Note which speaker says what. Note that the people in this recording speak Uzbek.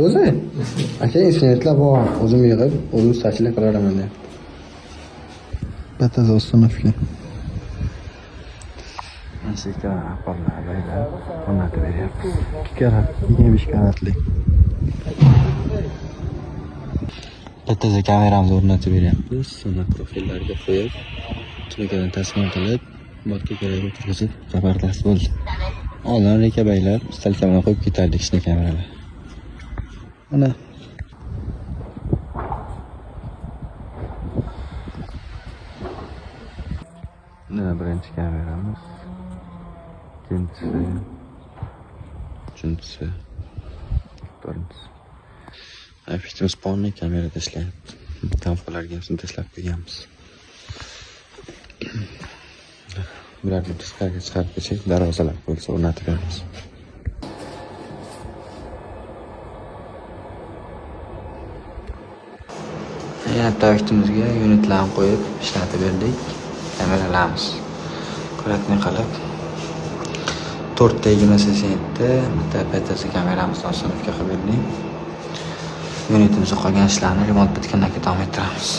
Speaker 1: o'zi aka instrumentlar bor, o'zim yig'ib o'zim ustachilik qilaman deb. Bitta do'stimniki. Nasika aparlarida o'rnatib beryapmiz. 2 karat, 25 karatlik. Bitta kameramizni o'rnatib beryapmiz. Sonokrofillarga qo'yib, tunukadan tasma qilib, bortga kerak o'tkazib, zabardast bo'ldi. Oldin rekabaylar, stalka bilan qo'yib ketardik ishni kameralar. Mana birinchi kameramiz. Ikkinchisi, uchinchisi, to'rtinchisi. Afishimiz polni kamerada ishlayapti. Kameralarga ham tashlab qo'yganmiz. Bularni tashqariga chiqarib ketsak, darvozalar bo'lsa o'rnatib beramiz. Yana tavishtimizga unitlarni qo'yib ishlatib berdik. Kameralarimiz quratni qilib 4 ta 28 sentda bitta PTZ kameramizni ostonovka qilib berdik. Unitimizni qolgan ishlarni remont bitgandan keyin davom ettiramiz.